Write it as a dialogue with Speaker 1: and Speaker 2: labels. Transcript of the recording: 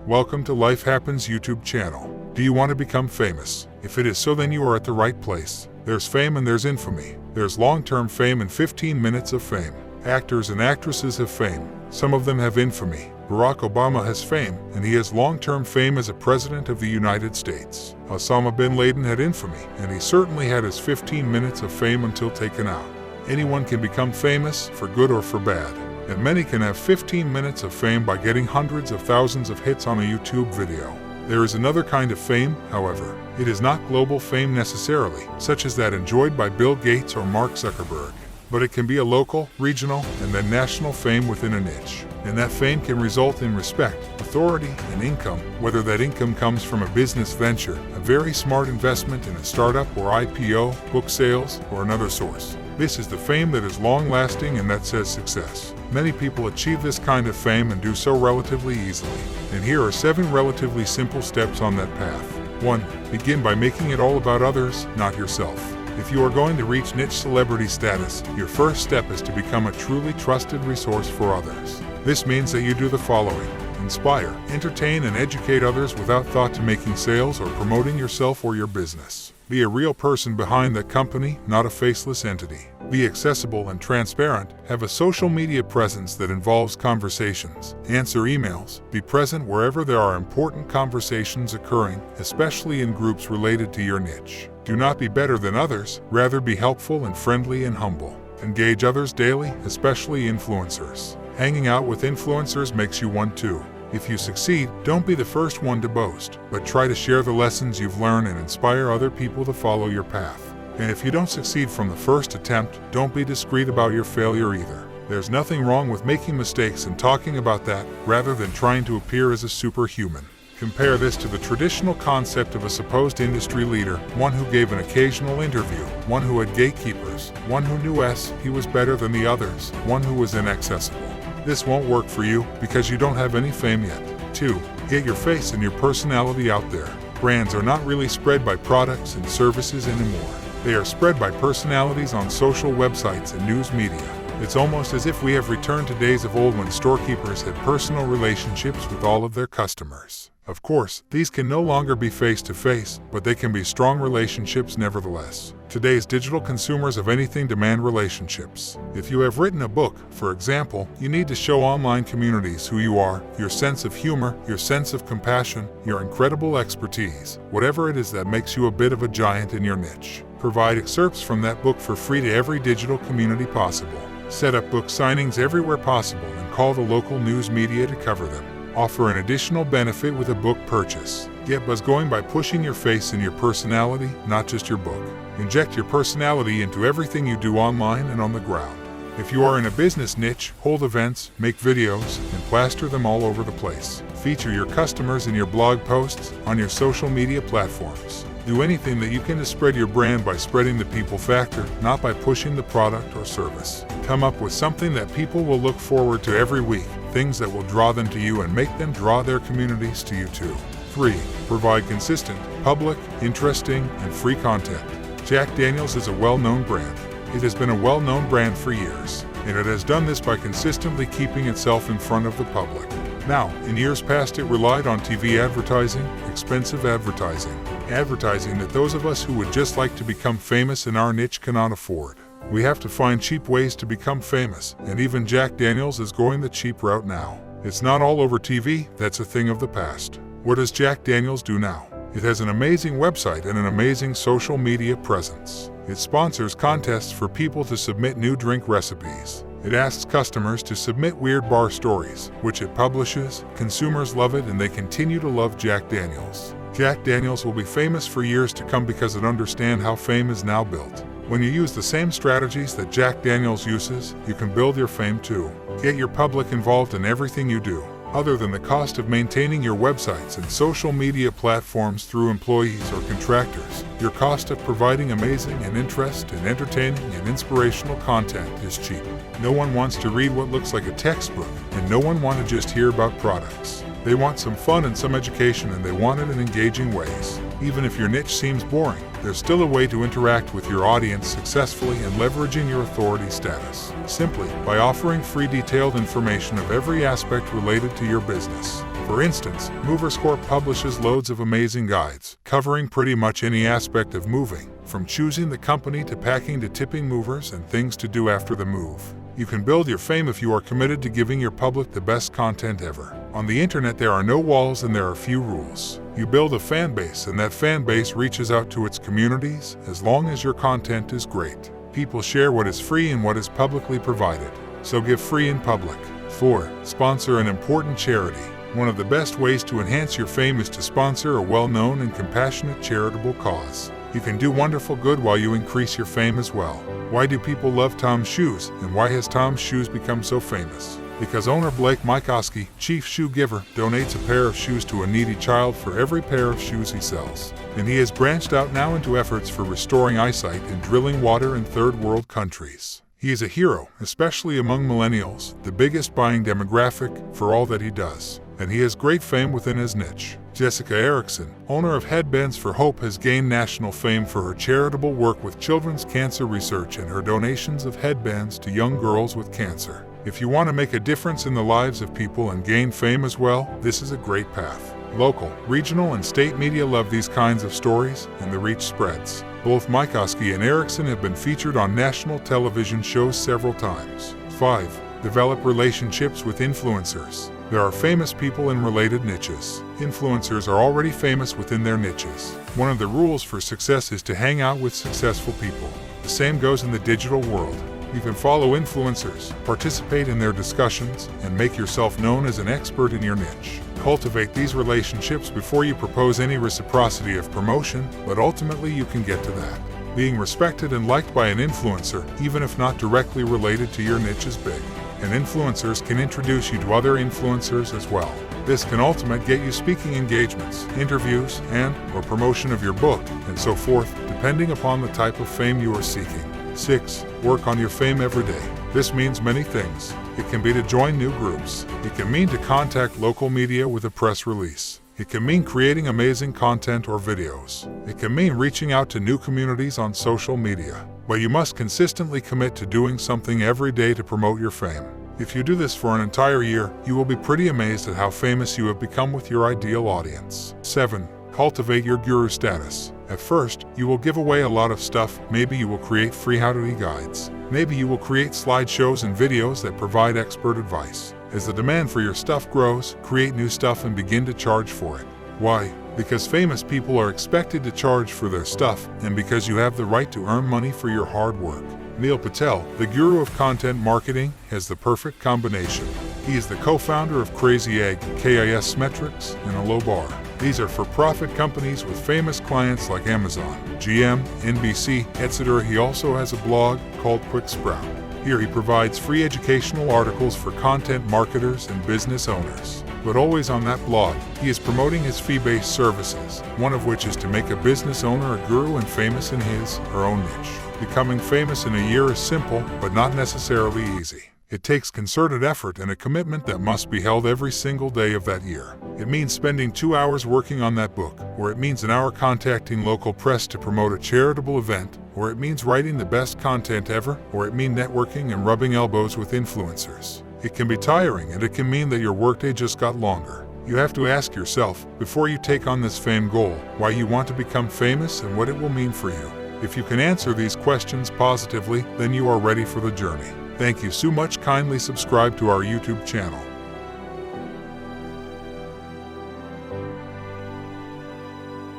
Speaker 1: Welcome to Life Happens YouTube channel. Do you want to become famous? If it is so, then you are at the right place. There's fame and there's infamy. There's long-term fame and 15 minutes of fame. Actors and actresses have fame. Some of them have infamy. Barack Obama has fame, and he has long-term fame as a president of the United States. Osama Bin Laden had infamy, and he certainly had his 15 minutes of fame until taken out. Anyone can become famous, for good or for bad. And many can have 15 minutes of fame by getting hundreds of thousands of hits on a YouTube video. There is another kind of fame, however. It is not global fame necessarily, such as that enjoyed by Bill Gates or Mark Zuckerberg. But it can be a local, regional, and then national fame within a niche. And that fame can result in respect, authority, and income, whether that income comes from a business venture, a very smart investment in a startup or IPO, book sales, or another source. This is the fame that is long-lasting and that says success. Many people achieve this kind of fame and do so relatively easily. And here are 7 relatively simple steps on that path. 1. Begin by making it all about others, not yourself. If you are going to reach niche celebrity status, your first step is to become a truly trusted resource for others. This means that you do the following: inspire, entertain, and educate others without thought to making sales or promoting yourself or your business. Be a real person behind that company, not a faceless entity. Be accessible and transparent. Have a social media presence that involves conversations. Answer emails. Be present wherever there are important conversations occurring, especially in groups related to your niche. Do not be better than others, rather be helpful and friendly and humble. Engage others daily, especially influencers. Hanging out with influencers makes you one too. If you succeed, don't be the first one to boast, but try to share the lessons you've learned and inspire other people to follow your path. And if you don't succeed from the first attempt, don't be discreet about your failure either. There's nothing wrong with making mistakes and talking about that, rather than trying to appear as a superhuman. Compare this to the traditional concept of a supposed industry leader, one who gave an occasional interview, one who had gatekeepers, one who knew he was better than the others, one who was inaccessible. This won't work for you because you don't have any fame yet. 2. Get your face and your personality out there. Brands are not really spread by products and services anymore. They are spread by personalities on social websites and news media. It's almost as if we have returned to days of old when storekeepers had personal relationships with all of their customers. Of course, these can no longer be face-to-face, but they can be strong relationships nevertheless. Today's digital consumers of anything demand relationships. If you have written a book, for example, you need to show online communities who you are, your sense of humor, your sense of compassion, your incredible expertise, whatever it is that makes you a bit of a giant in your niche. Provide excerpts from that book for free to every digital community possible. Set up book signings everywhere possible and call the local news media to cover them. Offer an additional benefit with a book purchase. Get buzz going by pushing your face and your personality, not just your book. Inject your personality into everything you do online and on the ground. If you are in a business niche, hold events, make videos, and plaster them all over the place. Feature your customers in your blog posts, on your social media platforms. Do anything that you can to spread your brand by spreading the people factor, not by pushing the product or service. Come up with something that people will look forward to every week, things that will draw them to you and make them draw their communities to you too. 3. Provide consistent, public, interesting, and free content. Jack Daniel's is a well-known brand. It has been a well-known brand for years, and it has done this by consistently keeping itself in front of the public. Now, in years past it relied on TV advertising, expensive advertising that those of us who would just like to become famous in our niche cannot afford. We have to find cheap ways to become famous, and even Jack Daniel's is going the cheap route now. It's not all over TV, that's a thing of the past. What does Jack Daniel's do now? It has an amazing website and an amazing social media presence. It sponsors contests for people to submit new drink recipes. It asks customers to submit weird bar stories, which it publishes. Consumers love it and they continue to love Jack Daniel's. Jack Daniel's will be famous for years to come because it understands how fame is now built. When you use the same strategies that Jack Daniel's uses, you can build your fame too. Get your public involved in everything you do. Other than the cost of maintaining your websites and social media platforms through employees or contractors, your cost of providing amazing and interesting and entertaining and inspirational content is cheap. No one wants to read what looks like a textbook, and no one wants to just hear about products. They want some fun and some education, and they want it in engaging ways. Even if your niche seems boring, there's still a way to interact with your audience successfully and leveraging your authority status, simply by offering free detailed information of every aspect related to your business. For instance, MoversCorp publishes loads of amazing guides, covering pretty much any aspect of moving, from choosing the company to packing to tipping movers and things to do after the move. You can build your fame if you are committed to giving your public the best content ever. On the internet, there are no walls and there are few rules. You build a fan base and that fan base reaches out to its communities as long as your content is great. People share what is free and what is publicly provided. So give free in public. 4. Sponsor an important charity. One of the best ways to enhance your fame is to sponsor a well-known and compassionate charitable cause. You can do wonderful good while you increase your fame as well. Why do people love Tom's shoes, and why has Tom's shoes become so famous? Because owner Blake Mykoski, chief shoe giver, donates a pair of shoes to a needy child for every pair of shoes he sells. And he has branched out now into efforts for restoring eyesight and drilling water in third world countries. He is a hero, especially among millennials, the biggest buying demographic, for all that he does. And he has great fame within his niche. Jessica Erickson, owner of Headbands for Hope, has gained national fame for her charitable work with children's cancer research and her donations of headbands to young girls with cancer. If you want to make a difference in the lives of people and gain fame as well, this is a great path. Local, regional, and state media love these kinds of stories, and the reach spreads. Both Mykoski and Erickson have been featured on national television shows several times. 5. Develop relationships with influencers. There are famous people in related niches. Influencers are already famous within their niches. One of the rules for success is to hang out with successful people. The same goes in the digital world. You can follow influencers, participate in their discussions, and make yourself known as an expert in your niche. Cultivate these relationships before you propose any reciprocity of promotion, but ultimately you can get to that. Being respected and liked by an influencer, even if not directly related to your niche, is big. And influencers can introduce you to other influencers as well. This can ultimately get you speaking engagements, interviews, or promotion of your book, and so forth, depending upon the type of fame you are seeking. 6. Work on your fame every day. This means many things. It can be to join new groups. It can mean to contact local media with a press release. It can mean creating amazing content or videos. It can mean reaching out to new communities on social media. But you must consistently commit to doing something every day to promote your fame. If you do this for an entire year, you will be pretty amazed at how famous you have become with your ideal audience. 7. Cultivate your guru status. At first, you will give away a lot of stuff. Maybe you will create free how-to guides. Maybe you will create slideshows and videos that provide expert advice. As the demand for your stuff grows, create new stuff and begin to charge for it. Why? Because famous people are expected to charge for their stuff, and because you have the right to earn money for your hard work. Neil Patel, the guru of content marketing, has the perfect combination. He is the co-founder of Crazy Egg, KIS Metrics, and Hello Bar. These are for-profit companies with famous clients like Amazon, GM, NBC, etc. He also has a blog called Quick Sprout. Here he provides free educational articles for content marketers and business owners. But always on that blog, he is promoting his fee-based services, one of which is to make a business owner a guru and famous in his, her own niche. Becoming famous in a year is simple, but not necessarily easy. It takes concerted effort and a commitment that must be held every single day of that year. It means spending 2 hours working on that book, or it means an hour contacting local press to promote a charitable event, or it means writing the best content ever, or it means networking and rubbing elbows with influencers. It can be tiring, and it can mean that your workday just got longer. You have to ask yourself, before you take on this fame goal, why you want to become famous and what it will mean for you. If you can answer these questions positively, then you are ready for the journey. Thank you so much. Kindly subscribe to our YouTube channel.